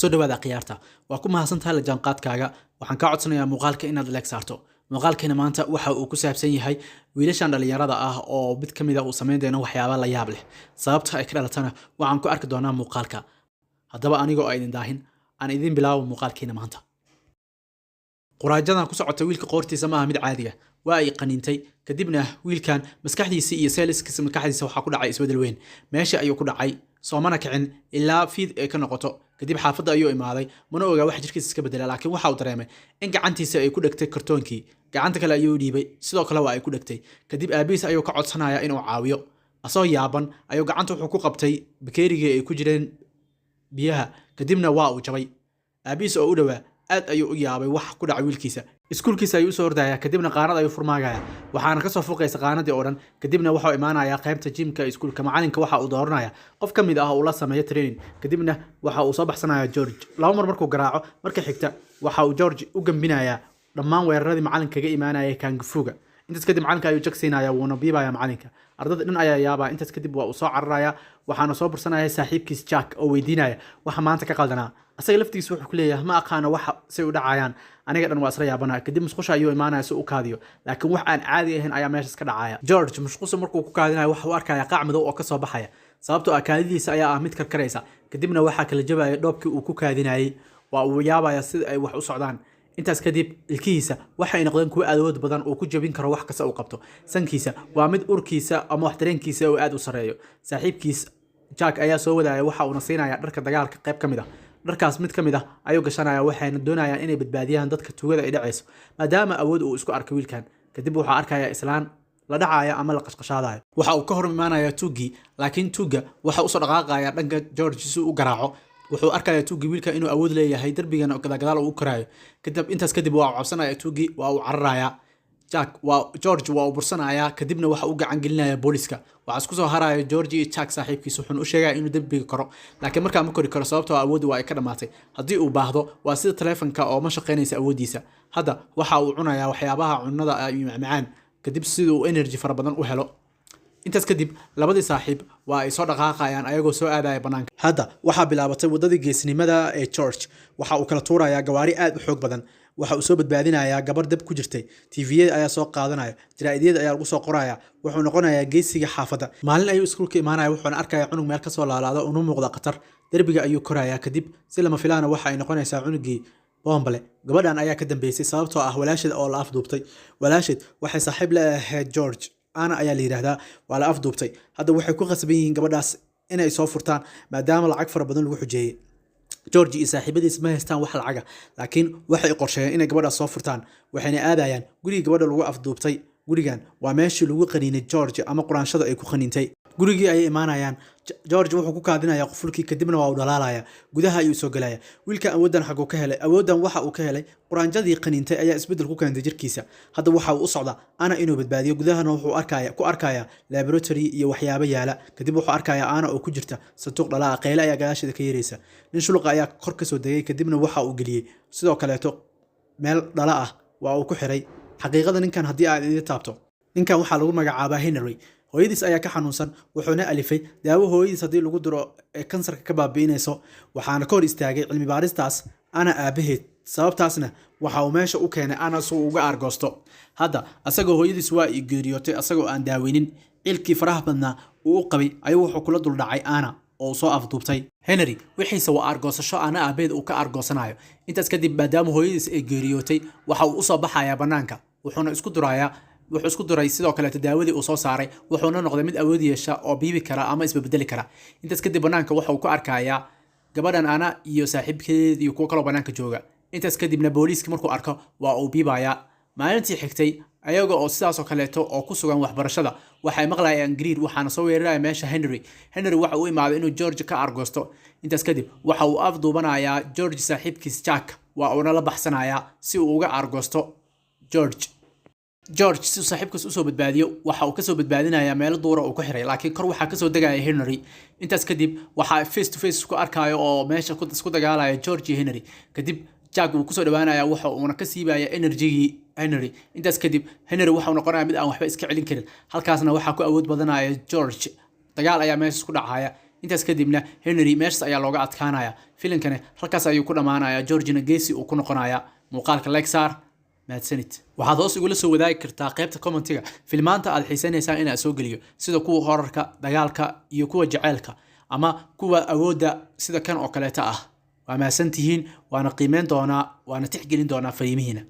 soo dhawaada khiyaarta waa ku mahadsantahay la jaanqaadkaaga waxaan ka codsanayaa muuqaalka inaad like saarto muuqaalkeena maanta waxa uu ku saabsan yahay wiilashan dhalinyarada ah oo mid ka mid ah uu sameyn doono waxyaabo la yaab leh sababta ay ka dhalatana waxaan ku arki doonaa muuqaalka haddaba anigoo ay idin daahin aan idin bilaabo muuqaalkeena maanta quraajadan ku socota wiilka qoortiisa maaha mid caadi ah waa ay qaniintay kadibna wiilkan maskaxdiisa iyo seeliskiisa maskaxdiisa waxaa ku dhacay isbedel weyn meesha ayuu ku dhacay soomana kicin ilaa fiid ay ka noqoto kadib xaafadda ayuu imaaday mana ogaa wax jirkiisa iska bedela laakiin waxa uu dareemay in gacantiisa ay ku dhegtay kartoonkii gacanta kale ayuu dhiibay sidoo kale waa ay ku dhegtay kadib aabihiis ayuu ka codsanaya inuu caawiyo asoo yaaban ayuu gacanta wuxuu ku qabtay bakeerigii ay ku jireen biyaha kadibna waa uu jabay aabihiis oo u dhowaa aad ayuu u yaabay wax ku dhacay wiilkiisa iskuulkiisa ayuu soo ordaya kadibna qaanad ayuu furmaagaya waxaana ka soo fuqaysa qaanadii oo dhan kadibna waxa uu imaanaya qaybta jimka iskuulka macalinka waxa uu dooranaya qof ka mid ah oo la sameeyo training kadibna waxa uu soo baxsanaya George laba mar markuu garaaco marka xigta waxa uu George u gambinaya dhammaan weeraradii macalinka kaga imaanaya kangafuga intaas kadib macalinka ayuu jagsiinaya wuuna biibaya macalinka ardada dhan ayaa yaaba intaas kadib waa uu soo cararaya waxaana soo bursanaya saaxiibkiis Jack oo weydiinaya waxa maanta ka qaldanaa asaga laftigiisa wuxuu ku leeyahay ma aqaana waxa say u dhacayaan aniga dhan waa isla yaabana kadib musqusha ayuu imaanaya si uu kaadiyo laakiin wax aan caadi ahayn ayaa meeshaas ka dhacaya George musqusha markuu ku kaadinayo waxa uu arkaya qaac madow oo ka soo baxaya sababtoo ah kaadidiisa ayaa ah mid karkaraysa kadibna waxa kala jabaya dhoobkii uu ku kaadinayay waa uu yaabaya sida ay wax u socdaan intaas kadib ilkihiisa waxay noqdeen kuwa awood badan oo ku jabin karo wax kasta uu qabto sankiisa waa mid urkiisa ama wax dareenkiisa oo aad u sareeyo saaxiibkiis Jack ayaa soo wadaya waxa uu nasiinaya dharka dagaalka qayb ka mid ah dharkaas mid ka mid ah ayuu gashanaya waxayna doonayaan inay badbaadiyaan dadka tuugada ay dhacayso maadaama awood uu isku arkay wiilkan kadib wuxuu arkaya islaan la dhacaya ama la qashqashaadayo waxa uu ka hor imaanaya tuugii laakiin tuuga waxa uu soo dhaqaaqaya dhanka George si uu garaaco wuxuu arkaya tuugii wiilka inuu awood leeyahay darbigana gadaal uu karaayo intaas kadib waa cabsanaya tuugii waa uu cararaya Jack waa George waa uu bursanaya kadibna waxa uu gacan gelinaya booliska waxa isku soo haraya George iyo Jack saaxiibkiisa wuxuu u sheegay inuu dambiga karo laakiin markaa ma kori karo sababtoo awood waa ay ka dhamaatay haddii uu baahdo waa sida taleefanka oo ma shaqeynaysa awoodiisa hadda waxa uu cunaya waxyaabaha cunnada iyo macmacaan kadib sidoo energy fara badan u helo intaas kadib labadii saaxiib waa ay soo dhaqaaqayaan ayagoo soo aadaya banaanka hadda waxa bilaabatay wadadii geesnimada ee George waxa uu kala tuuraya gawaari aad u xoog badan waxa uu soo badbaadinaya gabar dab ku jirtay TV-yada ayaa soo qaadanaya jaraa'idiyada ayaa lagu soo qoraya wuxuu noqonayaa geesiga xaafadda maalin ayuu iskuulka imaanaya wuxuuna arkaya cunug meel ka soo laalaado oo u muuqda khatar darbiga ayuu koraya kadib si lama filaana waxa ay noqonaysaa cunugii bombale gabadhan ayaa ka dambeysay sababtoo ah walaasheed oo la afduubtay walaasheed waxay saaxiib la ahayd George ana ayaa la yiraahdaa waa la afduubtay hadda waxay ku qasban yihiin gabadhaas inay soo furtaan maadaama lacag fara badan lagu xujeeyay George iyo saaxiibadiis ma haystaan wax lacag ah laakiin waxay qorsheeyeen inay gabadhaas soo furtaan waxayna aadayaan guriga gabadha lagu afduubtay gurigan waa meeshii lagu qaniinay George ama quraanshada ay ku qaniintay gurigii ay imaanayaan George wuxuu ku kaadinaya qufulkii kadibna waa uu dhalaalaya gudaha ayuu soo galaya wiilka awoodan xaq uu ka helay awoodan waxa uu ka helay quraanjadii qaniintay ayaa isbedel ku keentay jirkiisa hadda waxa uu u socda ana inuu badbaadiyo gudahana wuxuu arkaya laboratory iyo waxyaabo yaala kadib wuxuu arkaya ana oo ku jirta sanduuq dhalaa qeyl ayaa gadaasheeda ka yeeraysa nin shuluqa ayaa kor ka soo degay kadibna waxa uu geliyay sidoo kale meel dhala ah waa uu ku xiray xaqiiqada ninkan haddii aad idin taabto ninkan waxa lagu magacaabaa Henry hooyadiis ayaa ka xanuunsan wuxuuna alifay daawo hooyadiis haddii lagu diro ee kansarka ka baabiinayso waxaana ka hor istaagay cilmi baaristaas ana aabaheed sababtaasna waxa uu meesha u keenay ana soo uga argoosto hadda asagoo hooyadiis waa ii geeriyootay asagoo aan daaweynin cilkii faraha badnaa uu u qabay ayuu wuxuu kula dul dhacay ana oo soo afduubtay Henry wixiisa waa argoosasho ana aabaheed uu ka argoosanayo intaas kadib maadaama hooyadiis ay geeriyootay waxa uu u soo baxaya banaanka wuxuuna isku duray sidoo kale daawadii uu soo saaray wuxuuna noqday mid awood yeesha oo biibi kara ama isbedeli kara intaas kadib banaanka waxa uu ku arkaya gabadhan ana iyo saaxiibkeed iyo kuwa kale banaanka jooga intaas kadibna booliiska markuu arko waa uu biibaya maalintii xigtay ayaga oo sidaas oo kale oo ku sugan waxbarashada waxay maqlayaan Greer waxaana soo weeraraya meesha Henry waxa uu imaaday inuu George ka argoosto intaas kadib waxa uu afduubanaya George saaxiibkiis Jack waa uu la baxsanaya si uu uga argoosto George si saaxiibkiis u soo badbaadiyo waxa uu ka soo badbaadinaya meel duur oo ku xiray laakiin kor waxa ka soo degaya Henry intaas kadib waxa face to face ku arkayo oo meesha ku isku dagaalaya George iyo Henry kadib Jack uu ku soo dhawaanaya waxa uu ka siibaya energy Henry intaas kadib Henry waxa uu noqonayaa mid aan waxba iska celin karin halkaasna waxa ku awood badanaya George dagaal ayaa meesha ku dhacaya intaas kadibna Henry meesha ayaa looga adkaanaya filimkani halkaas ayuu ku dhamaanayaa Georgina Geesi uu ku noqonayaa muuqaalka like saar mahadsanid waxaad hoos igula soo wadaagi kartaa qaybta commentiga filmaanta aad xiisaynaysaa in aan soo geliyo sida kuwa horarka dagaalka iyo kuwa jaceylka ama kuwa awooda sida kan oo kaleeta ah waa mahadsantihiin waana qiimeyn doonaa waana tixgelin doonaa fariimihiina